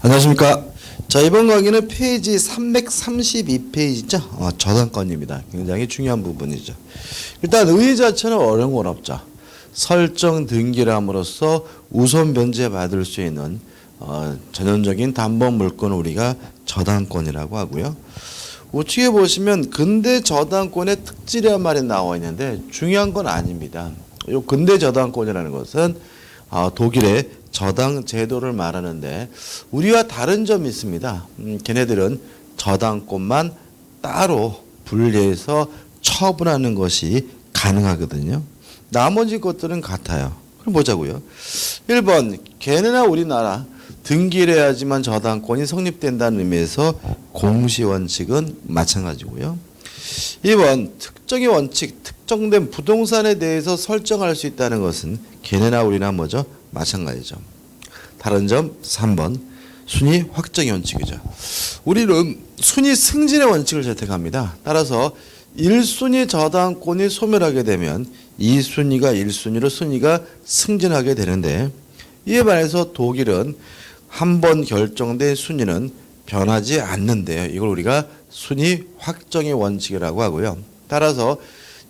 안녕하십니까. 자, 이번 강의는 페이지 332페이지죠. 저당권입니다. 굉장히 중요한 부분이죠. 일단 의 자체는 어려운 건 없죠. 설정 등기함으로써 우선 변제받을 수 있는 전형적인 담보 물건을 우리가 저당권이라고 하고요. 우측에 보시면 근대 저당권의 특질이란 말이 나와 있는데 중요한 건 아닙니다. 이 근대 저당권이라는 것은 독일의 저당 제도를 말하는데 우리와 다른 점이 있습니다. 걔네들은 저당권만 따로 분리해서 처분하는 것이 가능하거든요. 나머지 것들은 같아요. 그럼 보자고요. 1번 걔네나 우리나라 등기를 해야지만 저당권이 성립된다는 의미에서 공시원칙은 마찬가지고요. 2번 특정의 원칙, 특정된 부동산에 대해서 설정할 수 있다는 것은 걔네나 우리나 뭐죠? 마찬가지죠. 다른 점 3번 순위 확정의 원칙이죠. 우리는 순위 승진의 원칙을 채택합니다. 따라서 1순위 저당권이 소멸하게 되면 2순위가 1순위로 순위가 승진하게 되는데 이에 반해서 독일은 한 번 결정된 순위는 변하지 않는데요. 이걸 우리가 순위 확정의 원칙이라고 하고요. 따라서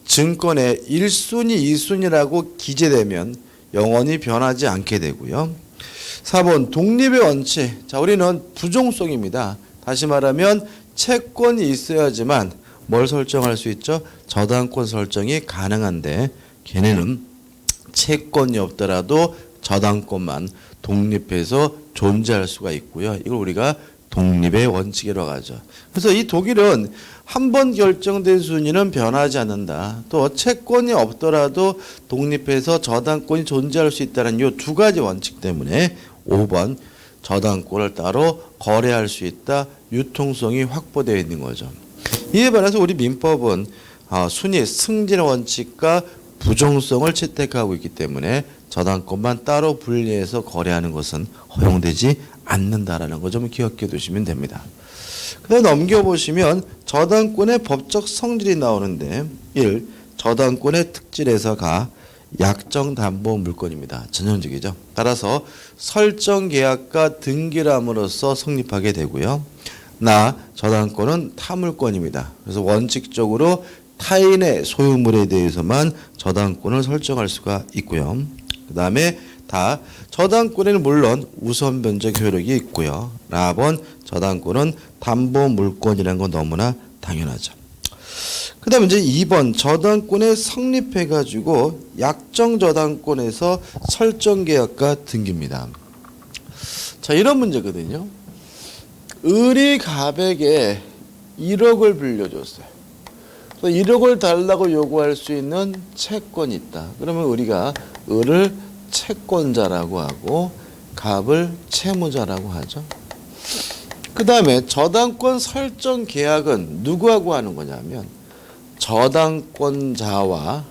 증권에 1순위, 2순위라고 기재되면 영원히 변하지 않게 되고요. 4번 독립의 원칙. 자, 우리는 부종성입니다. 다시 말하면 채권이 있어야지만 뭘 설정할 수 있죠? 저당권 설정이 가능한데 걔네는 채권이 없더라도 저당권만 독립해서 존재할 수가 있고요. 이걸 우리가 독립의 원칙이라고 하죠. 그래서 이 독일은 한 번 결정된 순위는 변하지 않는다. 또 채권이 없더라도 독립해서 저당권이 존재할 수 있다는 이 두 가지 원칙 때문에 5번 저당권을 따로 거래할 수 있다. 유통성이 확보되어 있는 거죠. 이에 반해서 우리 민법은 순위 승진 원칙과 부종성을 채택하고 있기 때문에 저당권만 따로 분리해서 거래하는 것은 허용되지 않는다라는 거 좀 기억해 두시면 됩니다. 그다음 넘겨보시면 저당권의 법적 성질이 나오는데 1. 저당권의 특질에서 가 약정 담보 물건입니다. 전형적이죠. 따라서 설정 계약과 등기함으로써 성립하게 되고요. 저당권은 타물권입니다. 그래서 원칙적으로 타인의 소유물에 대해서만 저당권을 설정할 수가 있고요. 그 다음에 저당권에는 물론 우선 변제 효력이 있고요. 라번 저당권은 담보 물권이라는 건 너무나 당연하죠. 그 다음에 이제 2번 저당권에 성립해가지고 약정 저당권에서 설정 계약과 등기입니다. 자, 이런 문제거든요. 을이 갑에게 1억을 빌려줬어요. 1억을 달라고 요구할 수 있는 채권이 있다. 그러면 우리가 을을 채권자라고 하고 갑을 채무자라고 하죠. 그 다음에 저당권 설정 계약은 누구하고 하는 거냐면 저당권자와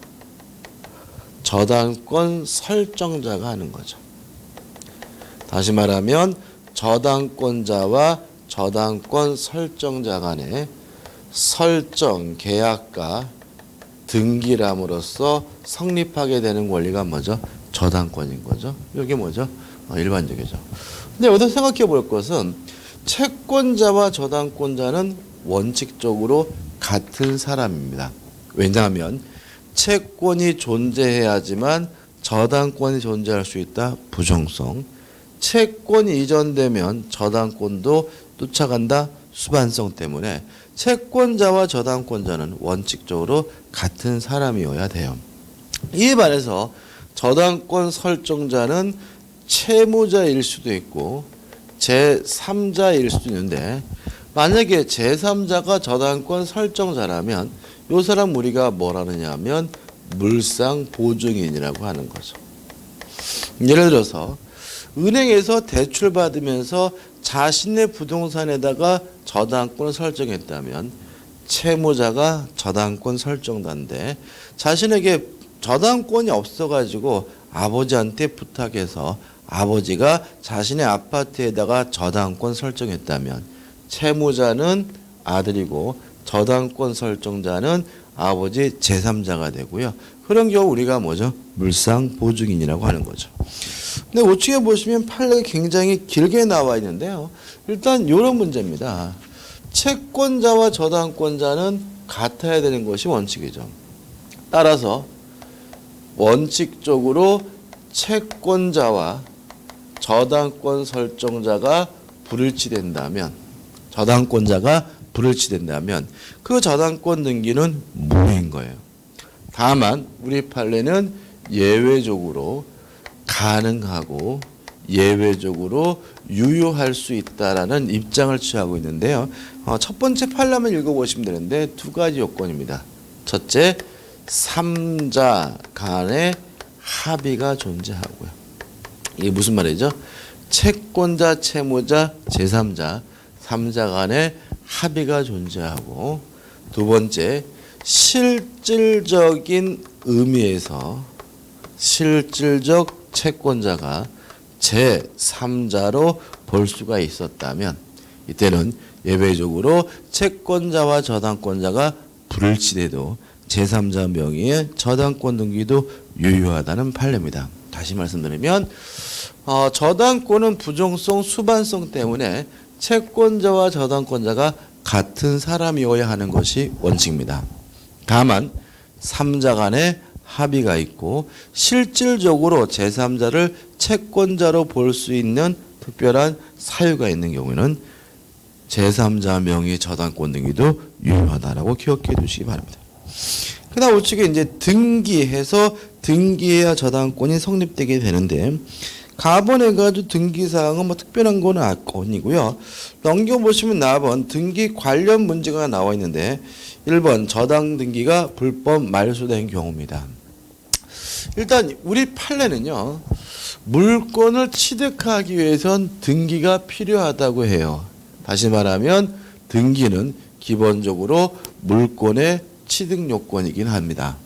저당권 설정자가 하는 거죠. 다시 말하면 저당권자와 저당권 설정자 간의 설정 계약과 등기함으로써 성립하게 되는 권리가 뭐죠? 저당권인 거죠. 이게 뭐죠? 일반적이죠. 근데 여기서 생각해 볼 것은 채권자와 저당권자는 원칙적으로 같은 사람입니다. 왜냐하면 채권이 존재해야지만 저당권이 존재할 수 있다. 부정성. 채권이 이전되면 저당권도 쫓아간다. 수반성 때문에 채권자와 저당권자는 원칙적으로 같은 사람이어야 돼요. 이에 반해서 저당권 설정자는 채무자일 수도 있고 제3자일 수도 있는데 만약에 제3자가 저당권 설정자라면 이 사람 우리가 뭐라느냐 하면 물상보증인이라고 하는 거죠. 예를 들어서 은행에서 대출 받으면서 자신의 부동산에다가 저당권을 설정했다면 채무자가 저당권 설정자인데 자신에게 저당권이 없어가지고 아버지한테 부탁해서 아버지가 자신의 아파트에다가 저당권 설정했다면 채무자는 아들이고 저당권 설정자는 아버지 제3자가 되고요. 그런 경우 우리가 뭐죠? 물상보증인이라고 하는 거죠. 근데 우측에 보시면 판례가 굉장히 길게 나와 있는데요. 일단 이런 문제입니다. 채권자와 저당권자는 같아야 되는 것이 원칙이죠. 따라서 원칙적으로 채권자와 저당권 설정자가 불일치된다면, 그 저당권 등기는 무효인 거예요. 다만 우리 판례는 예외적으로 가능하고 예외적으로 유효할 수 있다라는 입장을 취하고 있는데요. 첫 번째 판례만 읽어보시면 되는데 두 가지 요건입니다. 첫째, 3자 간의 합의가 존재하고요. 이게 무슨 말이죠? 채권자, 채무자, 제3자, 3자 간의 합의가 존재하고, 두 번째, 실질적인 의미에서 실질적 채권자가 제3자로 볼 수가 있었다면, 이때는 예외적으로 채권자와 저당권자가 불일치돼도 제3자 명의의 저당권 등기도 유효하다는 판례입니다. 다시 말씀드리면 저당권은 부정성, 수반성 때문에 채권자와 저당권자가 같은 사람이어야 하는 것이 원칙입니다. 다만 3자 간의 합의가 있고 실질적으로 제3자를 채권자로 볼 수 있는 특별한 사유가 있는 경우에는 제3자 명의 저당권 등기도 유효하다라고 기억해 두시기 바랍니다. 그다음 우측에 이제 등기해야 저당권이 성립되게 되는데, 가번해가지고 등기사항은 뭐 특별한 건 아니고요. 넘겨보시면 4번 등기 관련 문제가 나와 있는데, 1번 저당 등기가 불법 말소된 경우입니다. 일단 우리 판례는요, 물건을 취득하기 위해선 등기가 필요하다고 해요. 다시 말하면 등기는 기본적으로 물건의 취득 요건이긴 합니다.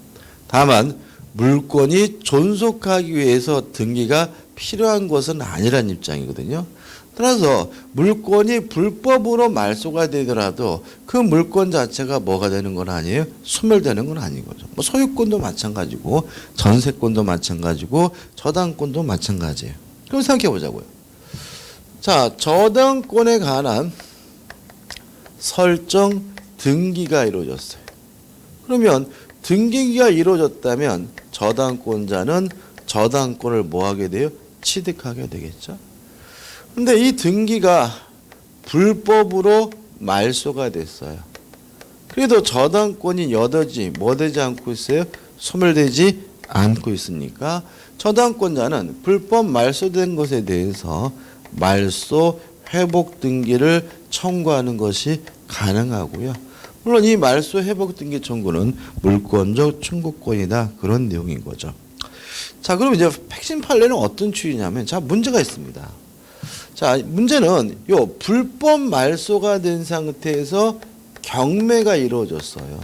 다만 물건이 존속하기 위해서 등기가 필요한 것은 아니란 입장이거든요. 따라서 물건이 불법으로 말소가 되더라도 그 물건 자체가 뭐가 되는 건 아니에요? 소멸되는 건 아닌 거죠. 뭐 소유권도 마찬가지고 전세권도 마찬가지고 저당권도 마찬가지예요. 그럼 생각해 보자고요. 자, 저당권에 관한 설정 등기가 이루어졌어요. 그러면 등기가 이루어졌다면 저당권자는 저당권을 뭐 하게 돼요? 취득하게 되겠죠. 근데 이 등기가 불법으로 말소가 됐어요. 그래도 저당권이 뭐 되지 않고 있어요? 소멸되지 않고 있으니까 저당권자는 불법 말소된 것에 대해서 말소 회복 등기를 청구하는 것이 가능하고요. 물론 이 말소 회복 등기 청구는 물권적 청구권이다, 그런 내용인 거죠. 자, 그럼 이제 핵심 판례는 어떤 취지냐면, 자, 문제가 있습니다. 자, 문제는 요 불법 말소가 된 상태에서 경매가 이루어졌어요.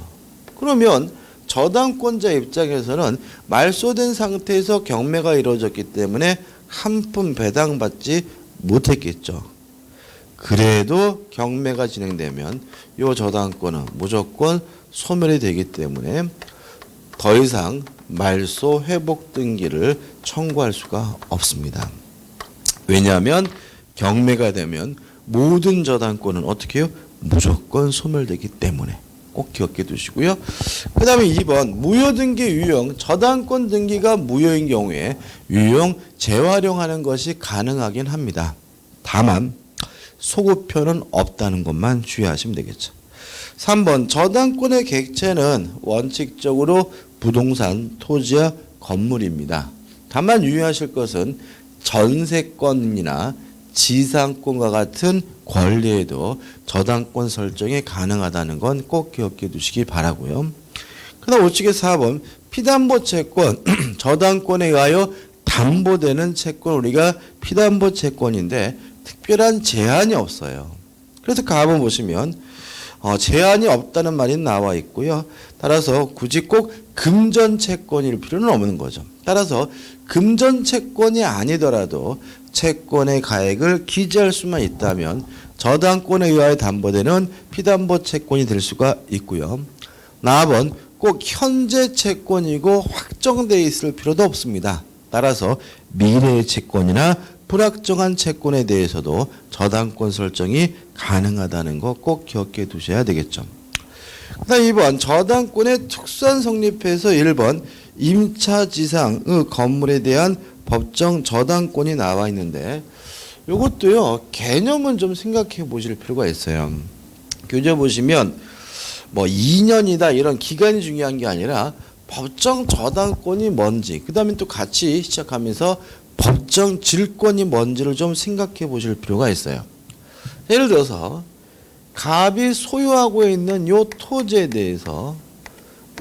그러면 저당권자 입장에서는 말소된 상태에서 경매가 이루어졌기 때문에 한 푼 배당받지 못했겠죠. 그래도 경매가 진행되면 요 저당권은 무조건 소멸이 되기 때문에 더 이상 말소 회복 등기를 청구할 수가 없습니다. 왜냐하면 경매가 되면 모든 저당권은 어떻게 해요? 무조건 소멸되기 때문에 꼭 기억해 두시고요. 그 다음에 2번 무효등기 유용, 저당권 등기가 무효인 경우에 유용 재활용하는 것이 가능하긴 합니다. 다만 소급표는 없다는 것만 주의하시면 되겠죠. 3번 저당권의 객체는 원칙적으로 부동산, 토지와 건물입니다. 다만 유의하실 것은 전세권이나 지상권과 같은 권리에도 저당권 설정이 가능하다는 건 꼭 기억해 두시기 바라고요. 그다음 우측에 4번 피담보 채권, 저당권에 의하여 담보되는 채권, 우리가 피담보 채권인데 특별한 제한이 없어요. 그래서 가본 보시면 제한이 없다는 말이 나와 있고요. 따라서 굳이 꼭 금전 채권일 필요는 없는 거죠. 따라서 금전 채권이 아니더라도 채권의 가액을 기재할 수만 있다면 저당권에 의하여 담보되는 피담보 채권이 될 수가 있고요. 4번 꼭 현재 채권이고 확정되어 있을 필요도 없습니다. 따라서 미래의 채권이나 불확정한 채권에 대해서도 저당권 설정이 가능하다는 거 꼭 기억해 두셔야 되겠죠. 그다음 2번 저당권의 특수한 성립에서 1번 임차지상의 건물에 대한 법정 저당권이 나와 있는데 이것도요 개념은 좀 생각해 보실 필요가 있어요. 교재 보시면 뭐 2년이다 이런 기간이 중요한 게 아니라 법정 저당권이 뭔지 그 다음에 또 같이 시작하면서 법정 질권이 뭔지를 좀 생각해 보실 필요가 있어요. 예를 들어서 갑이 소유하고 있는 요 토지에 대해서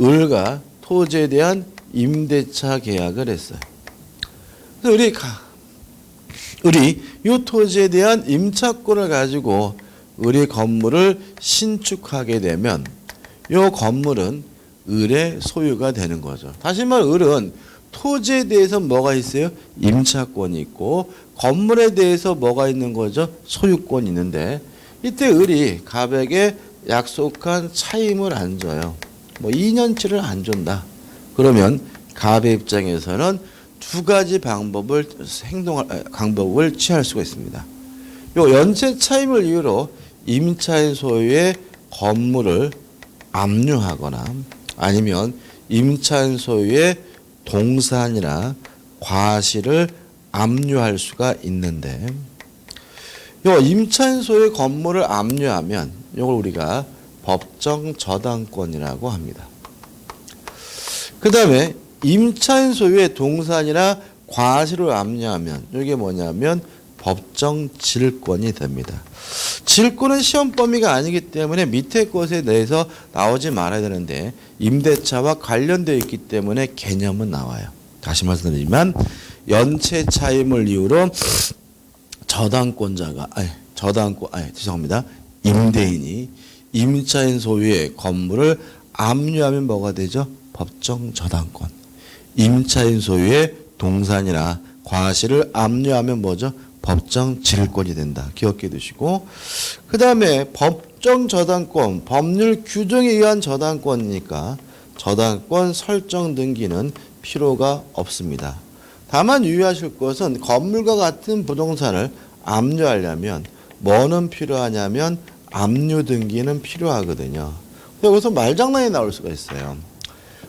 을과 토지에 대한 임대차 계약을 했어요. 그래서 을이 요 토지에 대한 임차권을 가지고 을이 건물을 신축하게 되면 요 건물은 을의 소유가 되는 거죠. 다시 말해 을은 토지에 대해서 뭐가 있어요? 임차권이 있고 건물에 대해서 뭐가 있는 거죠? 소유권이 있는데 이때 을이 갑에게 약속한 차임을 안 줘요. 뭐 2년치를 안 준다. 그러면 갑의 입장에서는 두 가지 방법을 취할 수가 있습니다. 요 연체 차임을 이유로 임차인 소유의 건물을 압류하거나 아니면 임차인 소유의 동산이나 과실을 압류할 수가 있는데 요 임차인 소유의 건물을 압류하면 이걸 우리가 법정 저당권이라고 합니다. 그 다음에 임차인 소유의 동산이나 과실을 압류하면 이게 뭐냐면 법정 질권이 됩니다. 질권은 시험 범위가 아니기 때문에 밑에 것에 대해서 나오지 말아야 되는데 임대차와 관련되어 있기 때문에 개념은 나와요. 다시 말씀드리지만 연체 차임을 이유로 임대인이 임차인 소유의 건물을 압류하면 뭐가 되죠? 법정 저당권. 임차인 소유의 동산이나 과실을 압류하면 뭐죠? 법정 질권이 된다. 기억해 두시고 그 다음에 법정 저당권, 법률 규정에 의한 저당권이니까 저당권 설정 등기는 필요가 없습니다. 다만 유의하실 것은 건물과 같은 부동산을 압류하려면 뭐는 필요하냐면 압류 등기는 필요하거든요. 여기서 말장난이 나올 수가 있어요.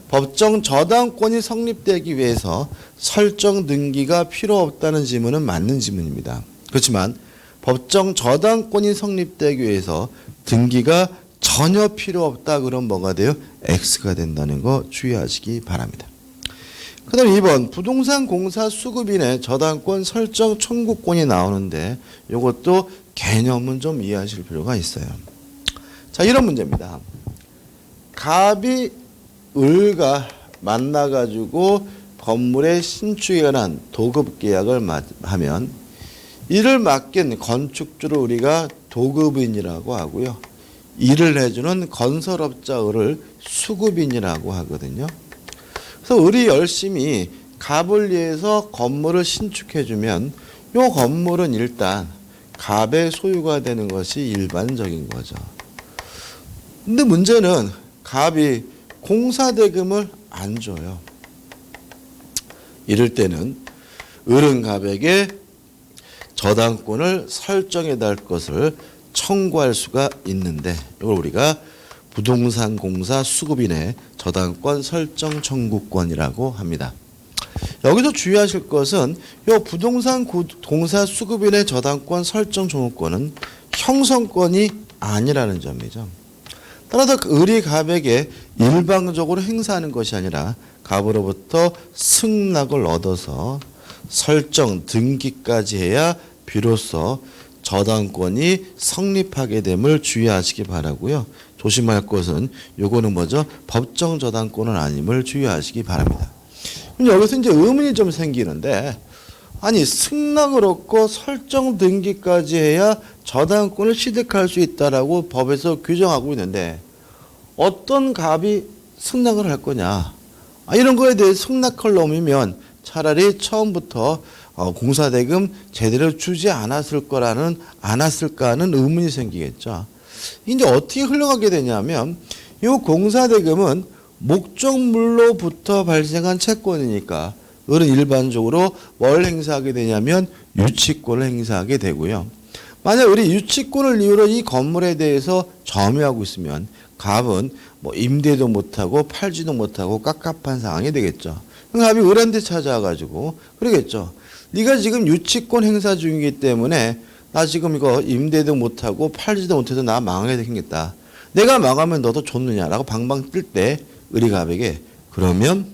법정 저당권이 성립되기 위해서 설정 등기가 필요 없다는 질문은 맞는 질문입니다. 그렇지만 법정 저당권이 성립되기 위해서 등기가 전혀 필요 없다 그럼 뭐가 돼요? X가 된다는 거 주의하시기 바랍니다. 그 다음 2번 부동산 공사 수급인의 저당권 설정 청구권이 나오는데 이것도 개념은 좀 이해하실 필요가 있어요. 자, 이런 문제입니다. 갑이 을과 만나가지고 건물의 신축에 관한 도급 계약을 하면 이를 맡긴 건축주를 우리가 도급인이라고 하고요. 일을 해주는 건설업자 을을 수급인이라고 하거든요. 그래서 을이 열심히 갑을 위해서 건물을 신축해주면 이 건물은 일단 갑의 소유가 되는 것이 일반적인 거죠. 근데 문제는 갑이 공사대금을 안 줘요. 이럴 때는 을은 갑에게 저당권을 설정해 달 것을 청구할 수가 있는데 이걸 우리가 부동산 공사 수급인의 저당권 설정 청구권이라고 합니다. 여기서 주의하실 것은 이 부동산 공사 수급인의 저당권 설정 청구권은 형성권이 아니라는 점이죠. 따라서 을이 갑에게 일방적으로 행사하는 것이 아니라 갑으로부터 승낙을 얻어서 설정 등기까지 해야 비로소 저당권이 성립하게 됨을 주의하시기 바라고요. 조심할 것은 요거는 뭐죠? 법정 저당권은 아님을 주의하시기 바랍니다. 여기서 이제 의문이 좀 생기는데 아니 승낙을 얻고 설정 등기까지 해야 저당권을 취득할 수 있다라고 법에서 규정하고 있는데 어떤 갑이 승낙을 할 거냐? 이런 거에 대해 승낙할 놈이면 차라리 처음부터 공사대금 제대로 주지 않았을까 하는 의문이 생기겠죠. 이제 어떻게 흘러가게 되냐면 이 공사대금은 목적물로부터 발생한 채권이니까 을은 일반적으로 뭘 행사하게 되냐면 유치권을 행사하게 되고요. 만약 을이 유치권을 이유로 이 건물에 대해서 점유하고 있으면 갑은 뭐 임대도 못하고 팔지도 못하고 깝깝한 상황이 되겠죠. 갑이 을한테 찾아와가지고 그러겠죠. 네가 지금 유치권 행사 중이기 때문에 나 지금 이거 임대도 못하고 팔지도 못해서 나 망하게 생겼다. 내가 망하면 너도 좋느냐라고 방방 뜰 때 을이 갑에게 그러면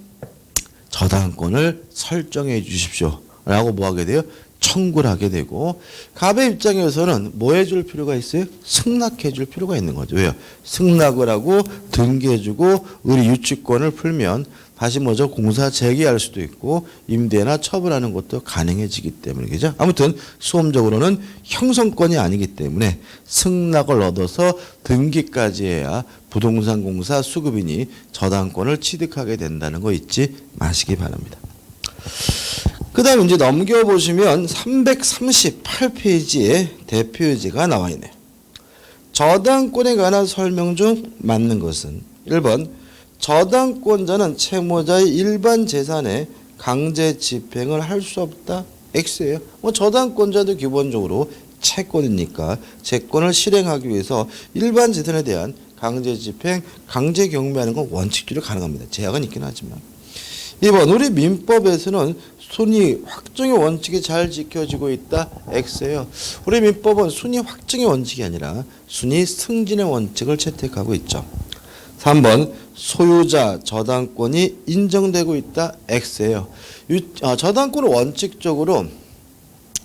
저당권을 설정해 주십시오 라고 뭐 하게 돼요? 청구를 하게 되고 갑의 입장에서는 뭐 해줄 필요가 있어요? 승낙해 줄 필요가 있는 거죠. 왜요? 승낙을 하고 등기해 주고 을이 유치권을 풀면 다시 뭐죠? 공사 재개할 수도 있고 임대나 처분하는 것도 가능해지기 때문에 그죠? 아무튼 수험적으로는 형성권이 아니기 때문에 승낙을 얻어서 등기까지 해야 부동산 공사 수급인이 저당권을 취득하게 된다는 거 잊지 마시기 바랍니다. 그 다음 이제 넘겨보시면 338페이지에 대표유지가 나와 있네요. 저당권에 관한 설명 중 맞는 것은 1번 저당권자는 채무자의 일반 재산에 강제 집행을 할 수 없다. X예요. 뭐 저당권자도 기본적으로 채권이니까 채권을 실행하기 위해서 일반 재산에 대한 강제 집행, 강제 경매하는 건 원칙적으로 가능합니다. 제약은 있긴 하지만. 2번 우리 민법에서는 순위 확정의 원칙이 잘 지켜지고 있다. X예요. 우리 민법은 순위 확정의 원칙이 아니라 순위 승진의 원칙을 채택하고 있죠. 3번 소유자 저당권이 인정되고 있다. X예요. 저당권은 원칙적으로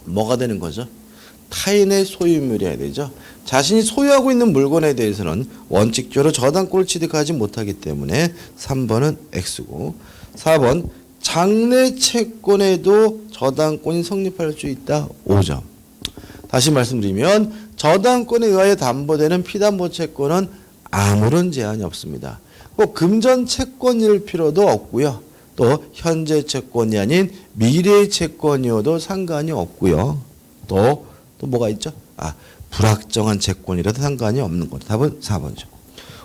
뭐가 되는 거죠? 타인의 소유물이어야 되죠. 자신이 소유하고 있는 물건에 대해서는 원칙적으로 저당권을 취득하지 못하기 때문에 3번은 X고 4번 장래 채권에도 저당권이 성립할 수 있다. 5점. 다시 말씀드리면 저당권에 의하여 담보되는 피담보 채권은 아무런 제한이 없습니다. 꼭 금전 채권일 필요도 없고요. 또 현재 채권이 아닌 미래의 채권이어도 상관이 없고요. 또 뭐가 있죠? 불확정한 채권이라도 상관이 없는 거죠. 답은 4번이죠.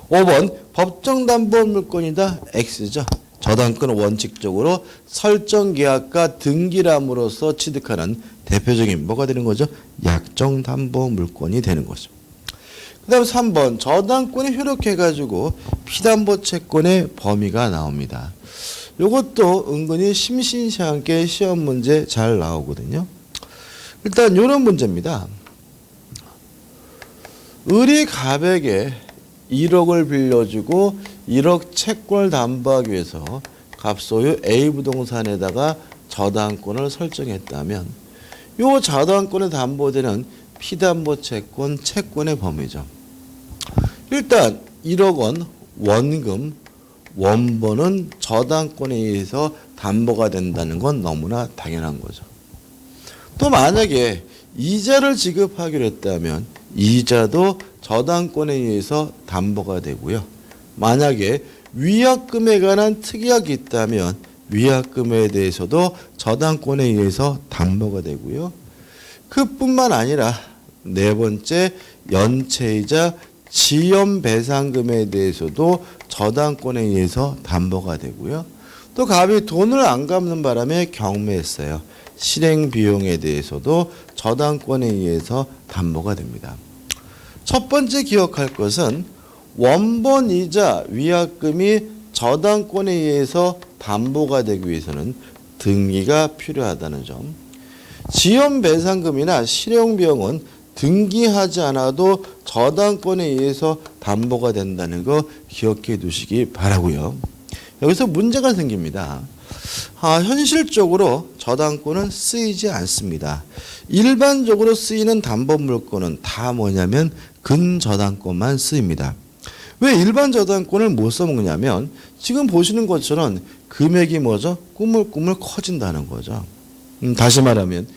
5번 법정 담보 물건이다. X죠. 저당권은 원칙적으로 설정 계약과 등기람으로서 취득하는 대표적인 뭐가 되는 거죠? 약정 담보 물건이 되는 거죠. 그 다음 3번 저당권이 효력해가지고 피담보 채권의 범위가 나옵니다. 이것도 은근히 심심찮게 시험 문제 잘 나오거든요. 일단 이런 문제입니다. 을이 갑에게 1억을 빌려주고 1억 채권을 담보하기 위해서 갑소유 A 부동산에다가 저당권을 설정했다면 이 저당권에 담보되는 피담보 채권, 채권의 범위죠. 일단 1억 원 원금, 원본은 저당권에 의해서 담보가 된다는 건 너무나 당연한 거죠. 또 만약에 이자를 지급하기로 했다면 이자도 저당권에 의해서 담보가 되고요. 만약에 위약금에 관한 특약이 있다면 위약금에 대해서도 저당권에 의해서 담보가 되고요. 그뿐만 아니라 네 번째 연체이자 지연배상금에 대해서도 저당권에 의해서 담보가 되고요. 또 갑이 돈을 안 갚는 바람에 경매했어요. 실행 비용에 대해서도 저당권에 의해서 담보가 됩니다. 첫 번째 기억할 것은 원본이자 위약금이 저당권에 의해서 담보가 되기 위해서는 등기가 필요하다는 점. 지연배상금이나 실행비용은 등기하지 않아도 저당권에 의해서 담보가 된다는 거 기억해 두시기 바라고요. 여기서 문제가 생깁니다. 현실적으로 저당권은 쓰이지 않습니다. 일반적으로 쓰이는 담보물건은 다 뭐냐면 근저당권만 쓰입니다. 왜 일반 저당권을 못 써먹냐면 지금 보시는 것처럼 금액이 뭐죠? 꾸물꾸물 커진다는 거죠. 다시 말하면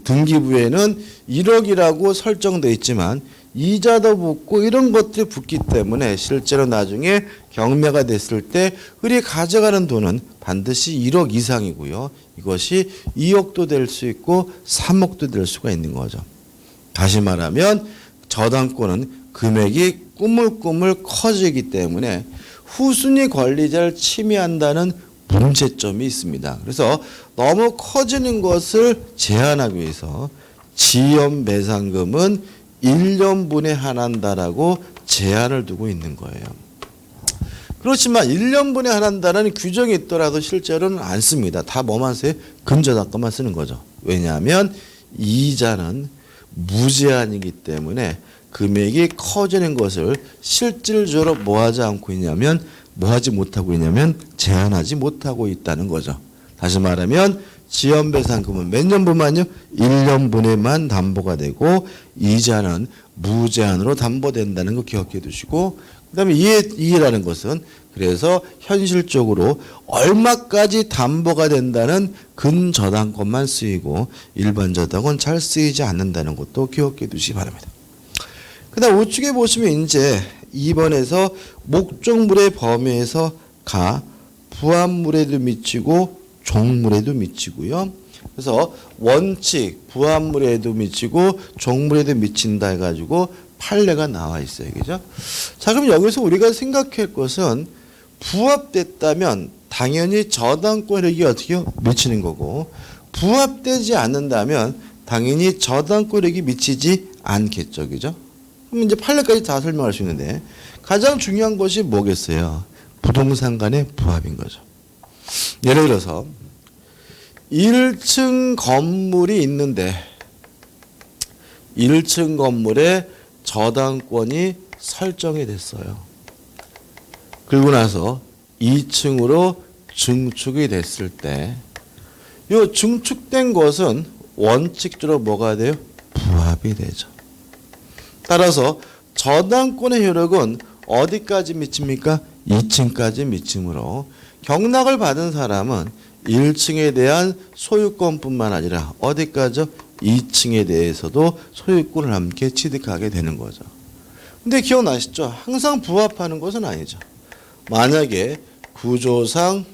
등기부에는 1억이라고 설정되어 있지만 이자도 붙고 이런 것들이 붙기 때문에 실제로 나중에 경매가 됐을 때 을이 가져가는 돈은 반드시 1억 이상이고요. 이것이 2억도 될 수 있고 3억도 될 수가 있는 거죠. 다시 말하면 저당권은 금액이 꾸물꾸물 커지기 때문에 후순위 권리자를 침해한다는 문제점이 있습니다. 그래서 너무 커지는 것을 제한하기 위해서 지연배상금은 1년분에 한한다라고 제한을 두고 있는 거예요. 그렇지만 1년분에 한한다는 규정이 있더라도 실제로는 안 씁니다. 다 뭐만 써요? 근저당권만 쓰는 거죠. 왜냐하면 이자는 무제한이기 때문에 금액이 커지는 것을 실질적으로 뭐 하지 못하고 있냐면 제한하지 못하고 있다는 거죠. 다시 말하면 지연배상금은 몇 년분만요? 1년분에만 담보가 되고 이자는 무제한으로 담보된다는 거 기억해 두시고, 그 다음에 이해라는 것은 그래서 현실적으로 얼마까지 담보가 된다는 근저당권만 쓰이고 일반 저당은 잘 쓰이지 않는다는 것도 기억해 두시기 바랍니다. 그 다음 우측에 보시면 이제 2번에서 목적물의 범위에서 가 부합물에도 미치고 종물에도 미치고요. 그래서 원칙 부합물에도 미치고 종물에도 미친다 해가지고 판례가 나와 있어요. 그죠? 자, 그럼 여기서 우리가 생각할 것은 부합됐다면 당연히 저당권액이 어떻게 미치는 거고, 부합되지 않는다면 당연히 저당권액이 미치지 않겠죠. 그죠? 그럼 이제 판례까지 다 설명할 수 있는데 가장 중요한 것이 뭐겠어요? 부동산 간의 부합인 거죠. 예를 들어서 1층 건물이 있는데 1층 건물에 저당권이 설정이 됐어요. 그리고 나서 2층으로 증축이 됐을 때 이 증축된 것은 원칙적으로 뭐가 돼요? 부합이 되죠. 따라서 저당권의 효력은 어디까지 미칩니까? 2층까지 미치므로 경락을 받은 사람은 1층에 대한 소유권뿐만 아니라 어디까지요? 2층에 대해서도 소유권을 함께 취득하게 되는 거죠. 근데 기억나시죠? 항상 부합하는 것은 아니죠. 만약에 구조상,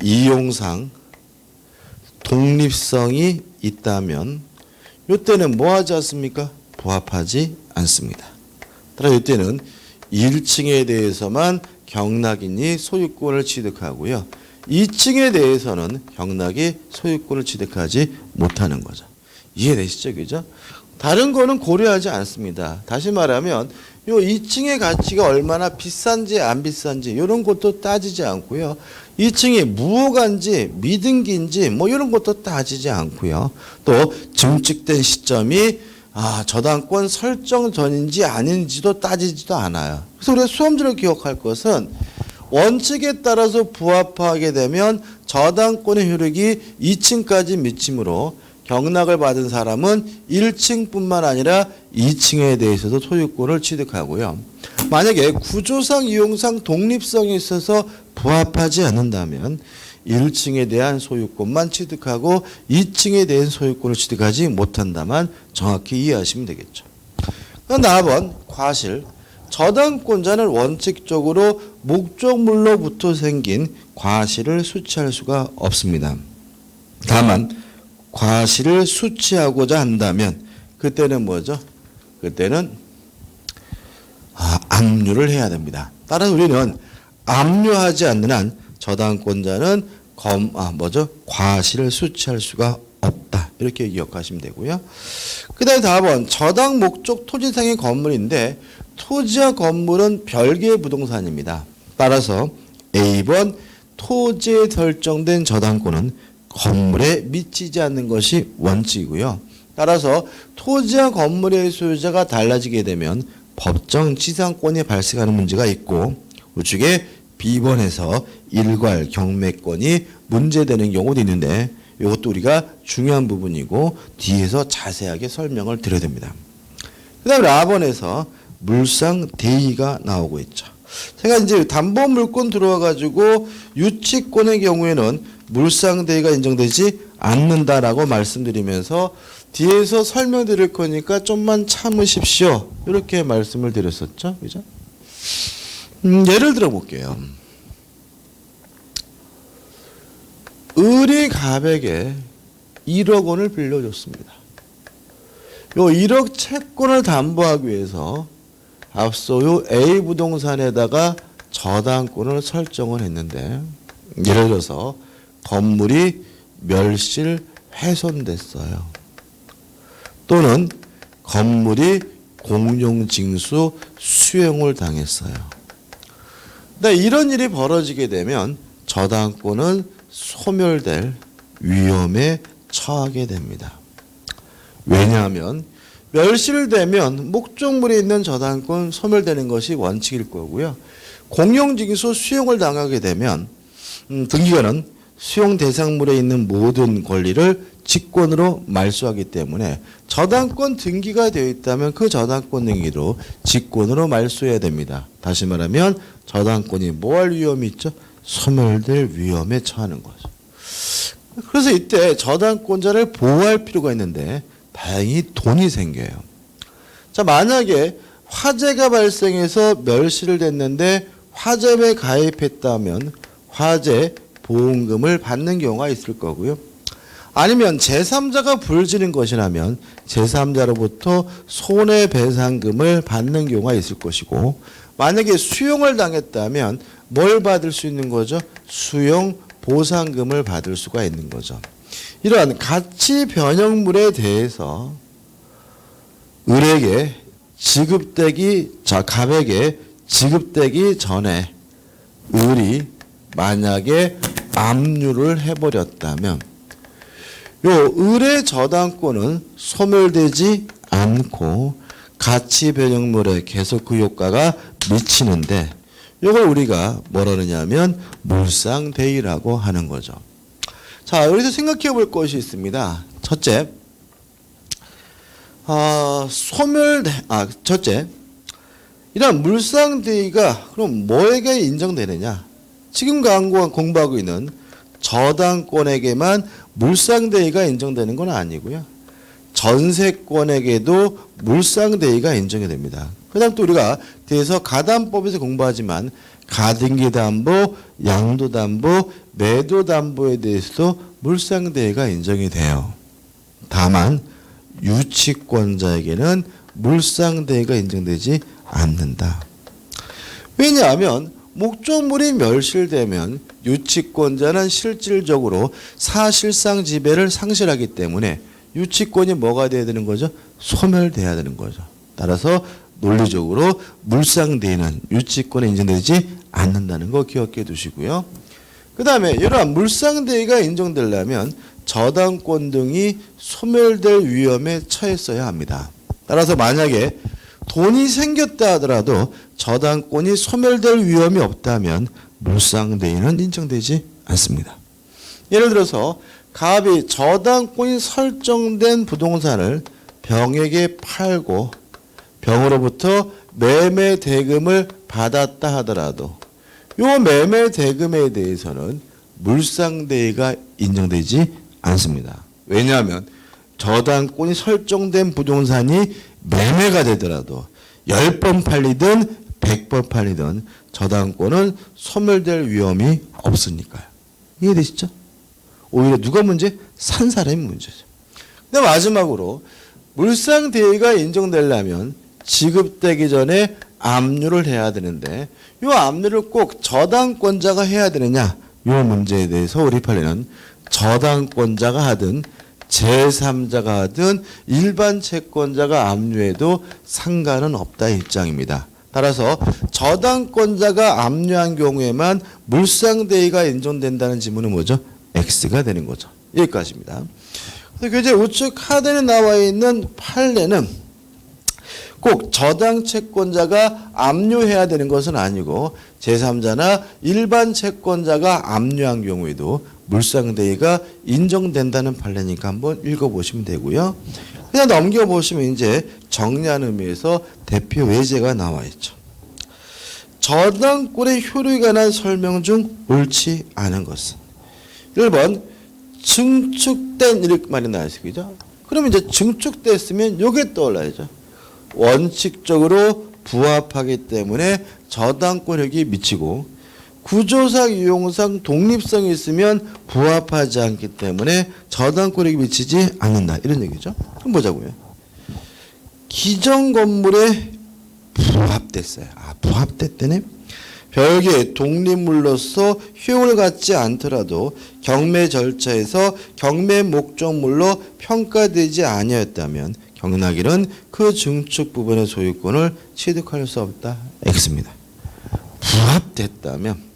이용상, 독립성이 있다면 이때는 뭐 하지 않습니까? 부합하지 않습니다. 따라 이때는 1층에 대해서만 경락인이 소유권을 취득하고요. 2층에 대해서는 경락이 소유권을 취득하지 못하는 거죠. 이해되시죠? 그죠? 다른 거는 고려하지 않습니다. 다시 말하면 요 2층의 가치가 얼마나 비싼지 안 비싼지 이런 것도 따지지 않고요. 2층이 무호가인지 미등기인지 뭐 이런 것도 따지지 않고요. 또 증축된 시점이 저당권 설정 전인지 아닌지도 따지지도 않아요. 그래서 우리가 수험적으로 기억할 것은 원칙에 따라서 부합하게 되면 저당권의 효력이 2층까지 미치므로 경락을 받은 사람은 1층뿐만 아니라 2층에 대해서도 소유권을 취득하고요. 만약에 구조상, 이용상 독립성이 있어서 부합하지 않는다면 1층에 대한 소유권만 취득하고 2층에 대한 소유권을 취득하지 못한다만 정확히 이해하시면 되겠죠. 그럼 4번 과실. 저당권자는 원칙적으로 목적물로부터 생긴 과실을 수취할 수가 없습니다. 다만 과실을 수취하고자 한다면 그때는 뭐죠? 그때는 압류를 해야 됩니다. 따라서 우리는 압류하지 않는 한 저당권자는 과실을 수취할 수가 없다. 이렇게 기억하시면 되고요. 그 다음에 4번 저당 목적 토지상의 건물인데 토지와 건물은 별개의 부동산입니다. 따라서 A번 토지에 설정된 저당권은 건물에 미치지 않는 것이 원칙이고요. 따라서 토지와 건물의 소유자가 달라지게 되면 법정 지상권이 발생하는 문제가 있고 우측에 B번에서 일괄 경매권이 문제되는 경우도 있는데 이것도 우리가 중요한 부분이고 뒤에서 자세하게 설명을 드려야 됩니다. 그 다음에 A번에서 물상 대의가 나오고 있죠. 제가 이제 담보 물권 들어와 가지고 유치권의 경우에는 물상 대의가 인정되지 않는다라고 말씀드리면서 뒤에서 설명드릴 거니까 좀만 참으십시오. 이렇게 말씀을 드렸었죠. 그죠? 예를 들어 볼게요. 을이 갑에게 1억 원을 빌려줬습니다. 요 1억 채권을 담보하기 위해서 앞서 요 A 부동산에다가 저당권을 설정을 했는데 예를 들어서 건물이 멸실 훼손됐어요. 또는 건물이 공용징수 수용을 당했어요. 근데 이런 일이 벌어지게 되면 저당권은 소멸될 위험에 처하게 됩니다. 왜냐하면 멸실되면 목적물이 있는 저당권 소멸되는 것이 원칙일 거고요. 공용징수 수용을 당하게 되면 등기관은 수용 대상물에 있는 모든 권리를 직권으로 말소하기 때문에 저당권 등기가 되어 있다면 그 저당권 등기로 직권으로 말소해야 됩니다. 다시 말하면 저당권이 뭐 할 위험이 있죠? 소멸될 위험에 처하는 거죠. 그래서 이때 저당권자를 보호할 필요가 있는데 다행히 돈이 생겨요. 자, 만약에 화재가 발생해서 멸실을 됐는데 화재에 가입했다면 화재 보험금을 받는 경우가 있을 거고요. 아니면 제3자가 불을 지른 것이라면 제3자로부터 손해배상금을 받는 경우가 있을 것이고, 만약에 수용을 당했다면 뭘 받을 수 있는 거죠? 수용 보상금을 받을 수가 있는 거죠. 이러한 가치 변형물에 대해서 을에게 갑에게 지급되기 전에 을이 만약에 압류를 해버렸다면 요 을의 저당권은 소멸되지 않고 가치 변형물에 계속 그 효과가 미치는데, 이걸 우리가 뭐라 그러냐면 물상대의라고 하는 거죠. 자, 여기서 생각해 볼 것이 있습니다. 첫째, 이런 물상대의가 그럼 뭐에게 인정되느냐? 지금 공부하고 있는 저당권에게만 물상대의가 인정되는 건 아니고요. 전세권에게도 물상대의가 인정이 됩니다. 그 다음 또 우리가 뒤에서 가담법에서 공부하지만 가등기담보, 양도담보, 매도담보에 대해서도 물상대의가 인정이 돼요. 다만 유치권자에게는 물상대의가 인정되지 않는다. 왜냐하면 목적물이 멸실되면 유치권자는 실질적으로 사실상 지배를 상실하기 때문에 유치권이 뭐가 돼야 되는 거죠? 소멸돼야 되는 거죠. 따라서 논리적으로 물상대의는 유치권에 인정되지 않는다는 거 기억해 두시고요. 그 다음에 이러한 물상대의가 인정되려면 저당권 등이 소멸될 위험에 처했어야 합니다. 따라서 만약에 돈이 생겼다 하더라도 저당권이 소멸될 위험이 없다면 물상대의는 인정되지 않습니다. 예를 들어서 갑이 저당권이 설정된 부동산을 병에게 팔고 병으로부터 매매 대금을 받았다 하더라도 이 매매 대금에 대해서는 물상대의가 인정되지 않습니다. 왜냐하면 저당권이 설정된 부동산이 매매가 되더라도 10번 팔리든 100번 팔리든 저당권은 소멸될 위험이 없으니까요. 이해되시죠? 오히려 누가 문제? 산 사람이 문제죠. 근데 마지막으로 물상대의가 인정되려면 지급되기 전에 압류를 해야 되는데 이 압류를 꼭 저당권자가 해야 되느냐? 이 문제에 대해서 우리 판례는 저당권자가 하든 제3자가 하든 일반 채권자가 압류해도 상관은 없다 입장입니다. 따라서 저당권자가 압류한 경우에만 물상대의가 인정된다는 지문은 뭐죠? X가 되는 거죠. 여기까지입니다. 교재 우측 하단에 나와 있는 판례는 꼭 저당 채권자가 압류해야 되는 것은 아니고 제3자나 일반 채권자가 압류한 경우에도 물상대의가 인정된다는 판례니까 한번 읽어보시면 되고요. 그냥 넘겨보시면 이제 정리하는 의미에서 대표 외제가 나와 있죠. 저당권의 효력에 관한 설명 중 옳지 않은 것은 1번 증축된 이렇게 말이 나와 있어요. 그죠? 그러면 이제 증축됐으면 요게 떠올라야죠. 원칙적으로 부합하기 때문에 저당권력이 미치고 구조상 유용상 독립성이 있으면 부합하지 않기 때문에 저당권력이 미치지 않는다. 이런 얘기죠. 그럼 보자고요. 기존 건물에 부합됐어요. 부합됐다네. 별개의 독립물로서 효용을 갖지 않더라도 경매 절차에서 경매 목적물로 평가되지 아니었다면 경락인은 그 증축 부분의 소유권을 취득할 수 없다. X입니다. 부합됐다면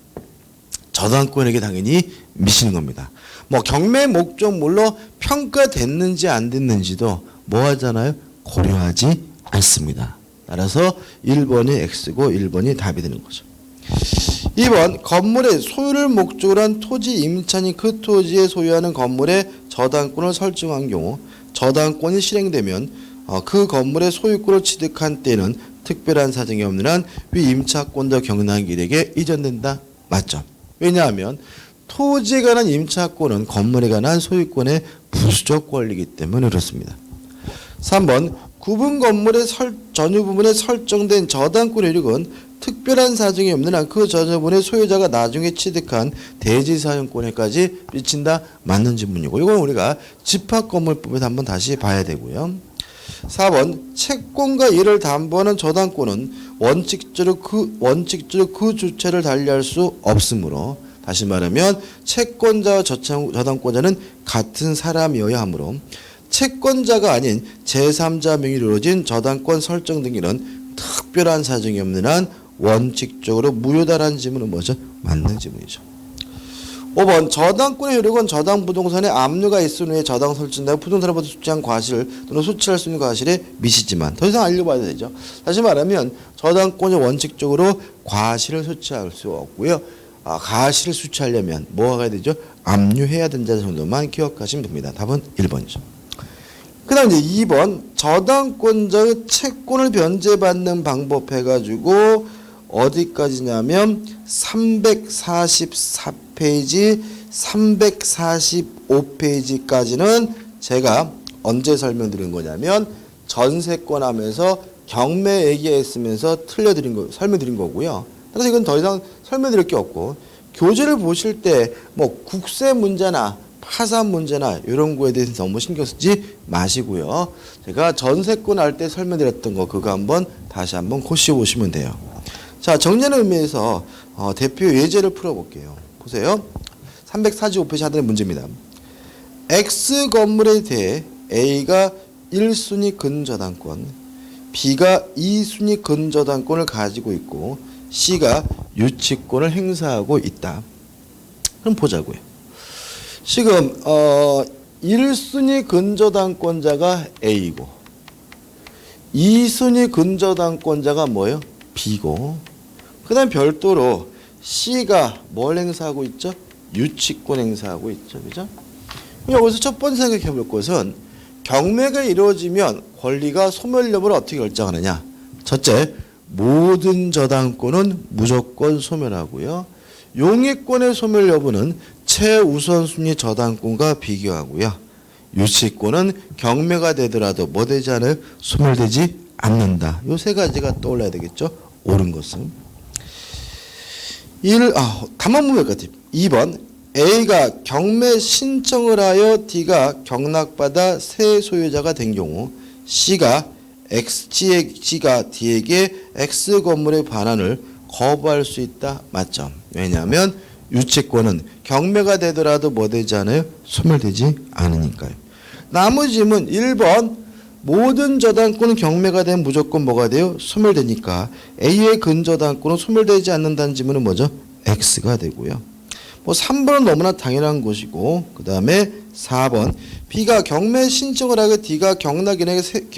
저당권에게 당연히 미치는 겁니다. 뭐 경매 목적물로 평가됐는지 안 됐는지도 뭐 하잖아요? 고려하지 않습니다. 따라서 1번이 X고 1번이 답이 되는 거죠. 2번 건물의 소유를 목적으로 한 토지 임차인이 그 토지에 소유하는 건물의 저당권을 설정한 경우 저당권이 실행되면 그 건물의 소유권을 취득한 때는 특별한 사정이 없는 한 위 임차권도 경락인에게 이전된다. 맞죠? 왜냐하면 토지에 관한 임차권은 건물에 관한 소유권의 부수적 권리이기 때문에 그렇습니다. 3번 구분 건물의 전유 부분에 설정된 저당권 효력은 특별한 사정이 없는 한 그 저주분의 소유자가 나중에 취득한 대지 사용권에까지 미친다. 맞는 질문이고 이건 우리가 집합건물법에서 한번 다시 봐야 되고요. 4번 채권과 이를 담보하는 저당권은 원칙적으로 그 주체를 달리할 수 없으므로 다시 말하면 채권자와 저당권자는 같은 사람이어야 하므로 채권자가 아닌 제3자 명의로 이루어진 저당권 설정 등에는 특별한 사정이 없는 한 원칙적으로 무효다라는 질문은 뭐죠? 맞는 질문이죠. 5번 저당권의 효력은 저당 부동산에 압류가 있은 후에 저당 설정되고 부동산으로부터 수취한 과실 또는 수취할 수 있는 과실에 미치지만 더 이상 알려봐야 되죠. 다시 말하면 저당권이 원칙적으로 과실을 수취할 수 없고요. 과실을 수취하려면 뭐가 가야 되죠? 압류해야 된다는 정도만 기억하시면 됩니다. 답은 1번이죠. 그 다음 이제 2번 저당권자의 채권을 변제받는 방법 해가지고 어디까지냐면 344페이지 345페이지까지는 제가 언제 설명드린 거냐면 전세권 하면서 경매 얘기했으면서 설명드린 거고요. 그래서 이건 더 이상 설명드릴 게 없고 교재를 보실 때 뭐 국세 문제나 파산 문제나 이런 거에 대해서 너무 신경 쓰지 마시고요. 제가 전세권 할 때 설명드렸던 거 그거 한번 다시 한번 고시해 보시면 돼요. 자, 정리하는 의미에서 대표 예제를 풀어볼게요. 보세요. 345페이지 하단의 문제입니다. X 건물에 대해 A가 1순위 근저당권, B가 2순위 근저당권을 가지고 있고 C가 유치권을 행사하고 있다. 그럼 보자고요. 지금 1순위 근저당권자가 A고 2순위 근저당권자가 뭐예요? B고 그 다음 별도로 C가 뭘 행사하고 있죠? 유치권 행사하고 있죠. 그죠? 여기서 첫 번째 생각해 볼 것은 경매가 이루어지면 권리가 소멸 여부를 어떻게 결정하느냐. 첫째, 모든 저당권은 무조건 소멸하고요. 용의권의 소멸 여부는 최우선순위 저당권과 비교하고요. 유치권은 경매가 되더라도 뭐 되지 않아요? 소멸되지 않는다. 요 세 가지가 떠올라야 되겠죠. 옳은 것은. 가만 보면 같아요. 2번 A가 경매 신청을 하여 D가 경락받아 새 소유자가 된 경우 C가 D에게 X 건물의 반환을 거부할 수 있다. 맞죠? 왜냐하면 유치권은 경매가 되더라도 뭐 되지 않아요? 소멸되지 않으니까요. 나머지 질문 1번 모든 저당권은 경매가 되면 무조건 뭐가 돼요? 소멸되니까 A의 근저당권은 소멸되지 않는다는 질문은 뭐죠? X가 되고요. 뭐 3번은 너무나 당연한 것이고 그 다음에 4번 B가 경매 신청을 하고 D가 경락인에게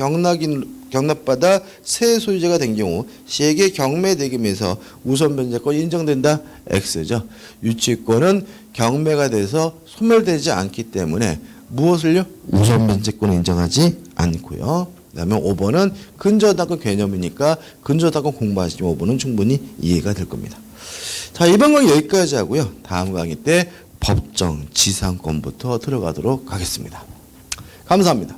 경락받아 새 소유자가 된 경우 C에게 경매 대금에서 우선 변제권이 인정된다. X죠. 유치권은 경매가 돼서 소멸되지 않기 때문에 무엇을요? 우선 변제권을 인정하지 않고요. 그 다음에 5번은 근저당권 개념이니까 근저당권 공부하시면 5번은 충분히 이해가 될 겁니다. 자, 이번 강의 여기까지 하고요. 다음 강의 때 법정 지상권부터 들어가도록 하겠습니다. 감사합니다.